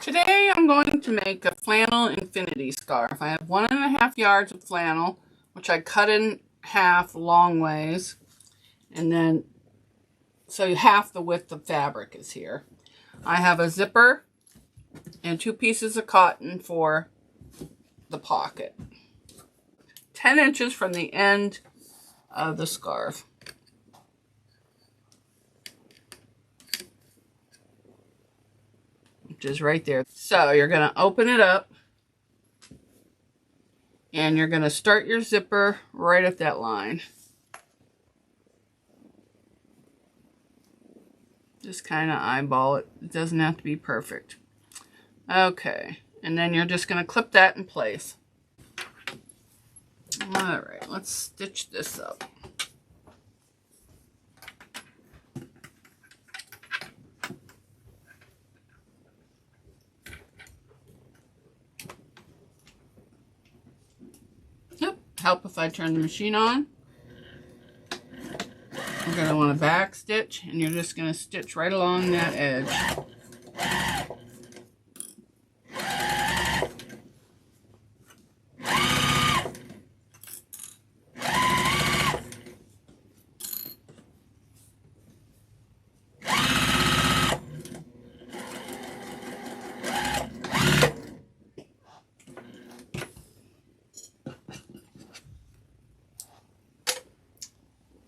Today I'm going to make a flannel infinity scarf. I have 1.5 yards of flannel, which I cut in half long ways, and then so half the width of fabric is here. I have a zipper and 2 pieces of cotton for the pocket. 10 inches from the end of the scarf. Which is right there. So you're going to open it up and you're going to start your zipper right at that line. Just kind of eyeball it. It doesn't have to be perfect. Okay, and then you're just going to clip that in place. Alright, let's stitch this up. Yep, help if I turn the machine on. We're going to want to back stitch, and you're just going to stitch right along that edge.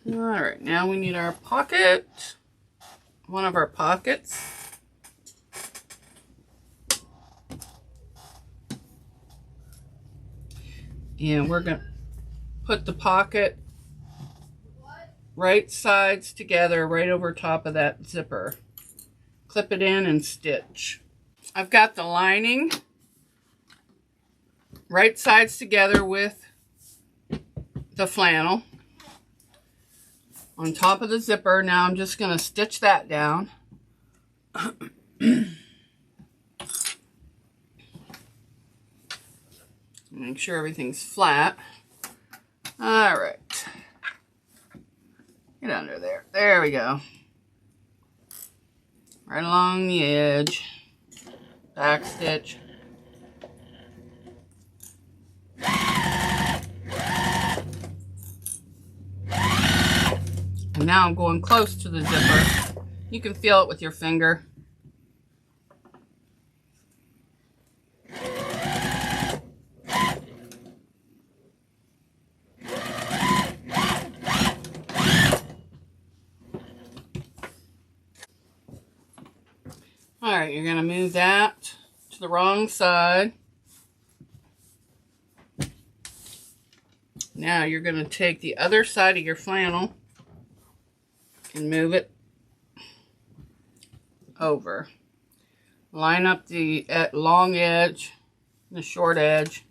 Alright, now we need our pocket, one of our pockets. And we're going to put the pocket right sides together, right over top of that zipper. Clip it in and stitch. I've got the lining right sides together with the flannel on top of the zipper. Now I'm just going to stitch that down. Make sure everything's flat. All right. Get under there. There we go. Right along the edge. Back stitch. And now I'm going close to the zipper. You can feel it with your finger. Alright, you're going to move that to the wrong side. Now you're going to take the other side of your flannel and move it over. Line up the long edge, the short edge.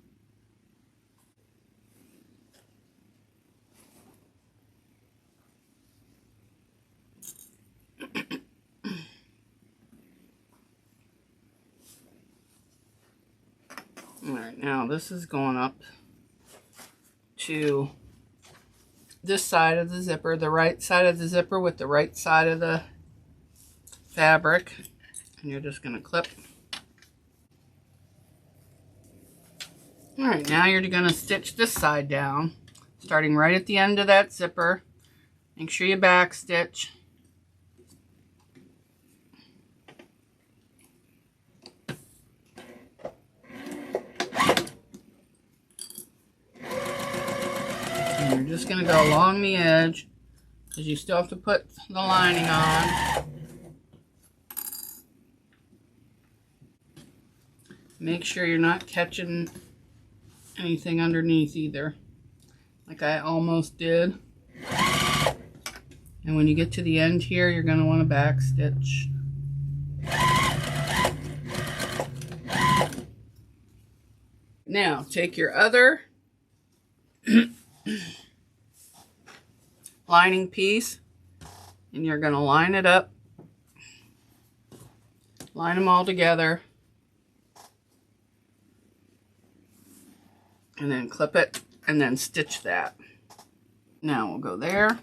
Alright, now this is going up to this side of the zipper, the right side of the zipper with the right side of the fabric. And you're just going to clip. Alright, now you're going to stitch this side down, starting right at the end of that zipper. Make sure you back stitch. And you're just going to go along the edge, because you still have to put the lining on. Make sure you're not catching anything underneath either, like I almost did. And when you get to the end here, you're going to want to back stitch. Now take your other lining piece and you're going to line it up, line them all together, and then clip it and then stitch that. Now we'll go there,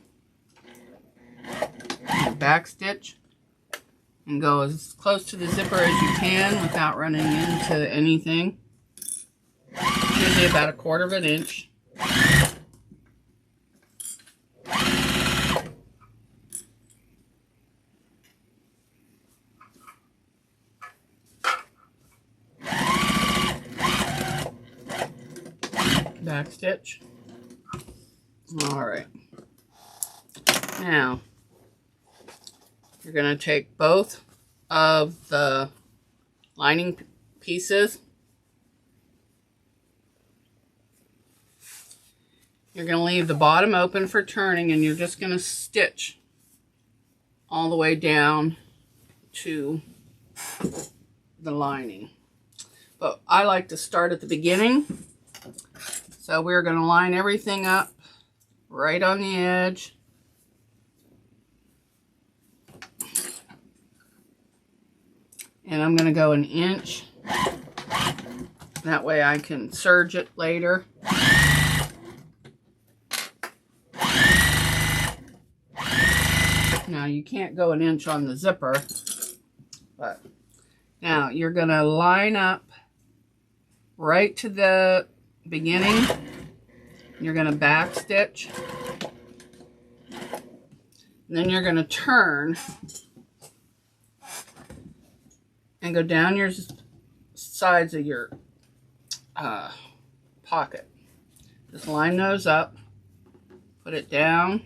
back stitch, and go as close to the zipper as you can without running into anything. Usually about 1/4 of an inch. Back stitch. All right. Now, you're going to take both of the lining pieces. You're going to leave the bottom open for turning, and you're just going to stitch all the way down to the lining. But I like to start at the beginning. So we're going to line everything up right on the edge. And I'm going to go 1 inch. That way I can serge it later. Now you can't go 1 inch on the zipper, but now you're going to line up right to the beginning. You're going to back stitch. And then you're going to turn and go down your sides of your pocket. Just line those up, put it down,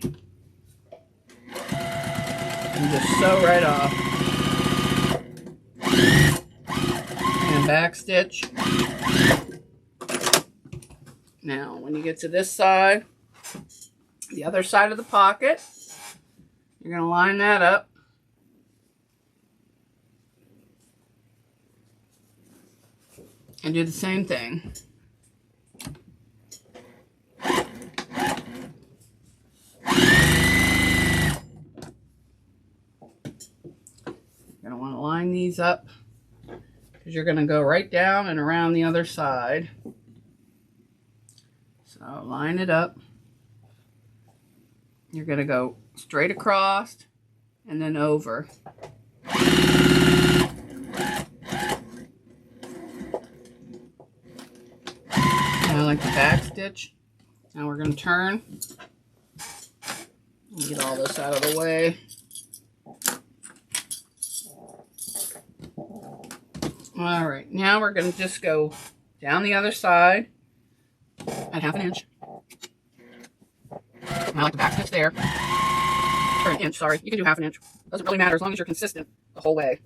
and just sew right off. And back stitch. Now, when you get to this side, the other side of the pocket, you're going to line that up. And do the same thing. You're going to want to line these up because you're going to go right down and around the other side. So line it up. You're going to go straight across and then over. I like the back stitch. Now we're going to turn and get all this out of the way. All right, now we're going to just go down the other side at 1/2 inch. And I like the back stitch there. Or 1 inch, sorry. You can do 1/2 inch. Doesn't really matter as long as you're consistent the whole way.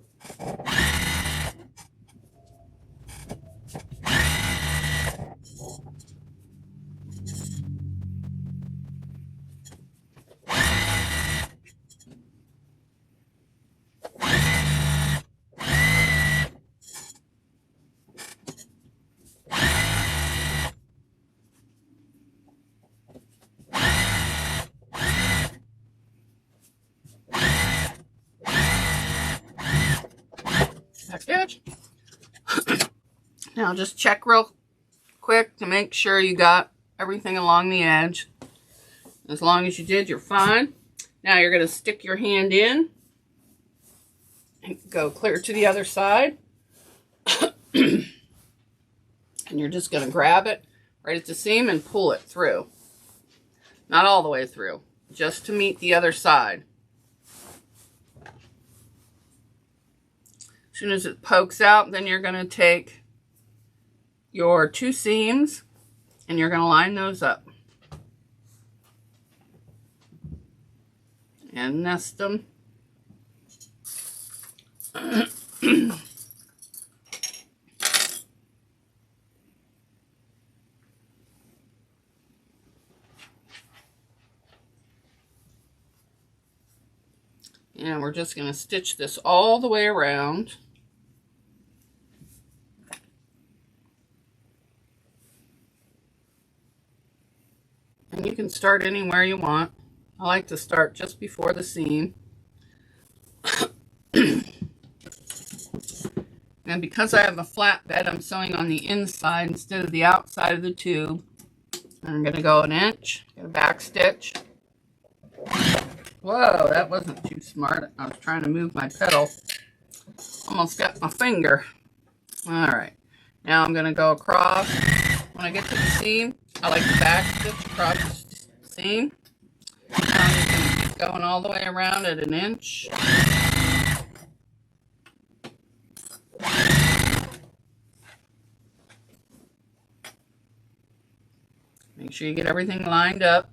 Back stitch. Now just check real quick to make sure you got everything along the edge. As long as you did, you're fine. Now you're going to stick your hand in and go clear to the other side. And you're just going to grab it right at the seam and pull it through. Not all the way through, just to meet the other side. As soon as it pokes out, then you're going to take your 2 seams and you're going to line those up and nest them. And we're just going to stitch this all the way around. And you can start anywhere you want. I like to start just before the seam. And because I have a flat bed, I'm sewing on the inside instead of the outside of the tube. And I'm going to go 1 inch, get a back stitch. Whoa, that wasn't too smart. I was trying to move my pedal Almost got my finger. All right. Now I'm going to go across. When I get to the seam, I like to back stitch across the seam. Now I'm just going to keep going all the way around at 1 inch. Make sure you get everything lined up.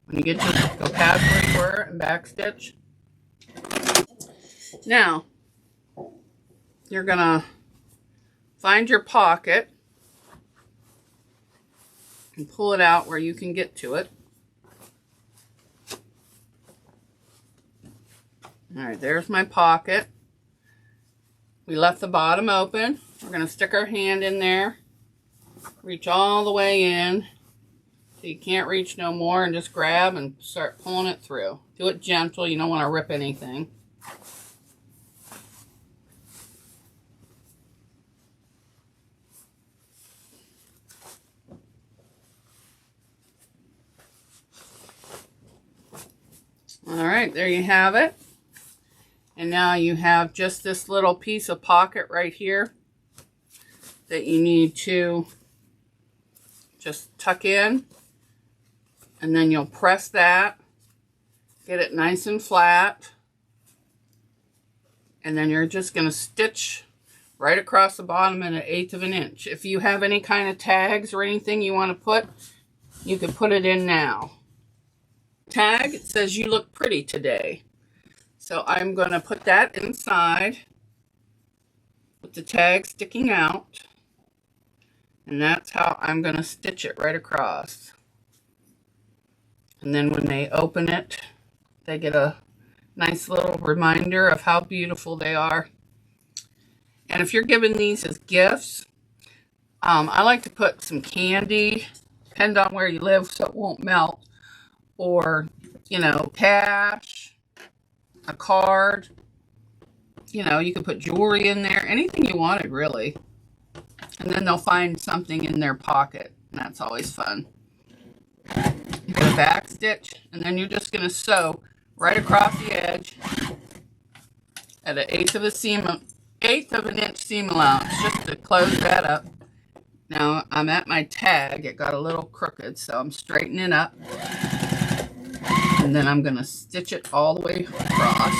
When you get to go past where you were and back stitch. Now, you're going to find your pocket and pull it out where you can get to it. All right, there's my pocket. We left the bottom open. We're going to stick our hand in there, reach all the way in so you can't reach no more, and just grab and start pulling it through. Do it gentle. You don't want to rip anything. All right, there you have it. And now you have just this little piece of pocket right here that you need to just tuck in. And then you'll press that, get it nice and flat. And then you're just going to stitch right across the bottom at 1/8 of an inch. If you have any kind of tags or anything you want to put, you can put it in now. Tag, it says you look pretty today. So I'm going to put that inside with the tag sticking out. And that's how I'm going to stitch it right across. And then when they open it, they get a nice little reminder of how beautiful they are. And if you're giving these as gifts, I like to put some candy, depend on where you live so it won't melt, or, you know, cash, a card, you know, you can put jewelry in there, anything you wanted really. And then they'll find something in their pocket, and that's always fun. You're going to back stitch, and then you're just going to sew right across the edge at 1/8 of an inch seam allowance, just to close that up. Now I'm at my tag. It got a little crooked, so I'm straightening up. And then I'm going to stitch it all the way across.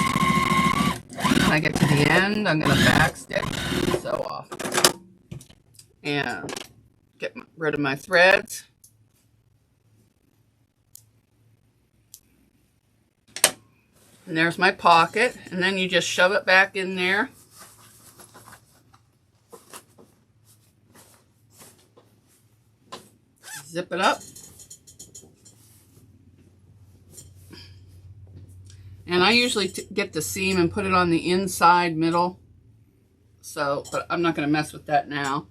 When I get to the end, I'm going to back stitch and sew off. And get rid of my threads. And there's my pocket. And then you just shove it back in there. Zip it up. And I usually get the seam and put it on the inside middle. So, but I'm not going to mess with that now.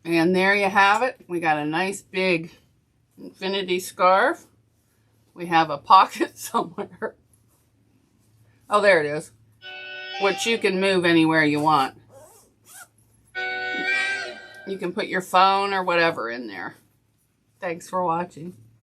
And there you have it. We got a nice big infinity scarf. We have a pocket somewhere. Oh, there it is. Which you can move anywhere you want. You can put your phone or whatever in there. Thanks for watching.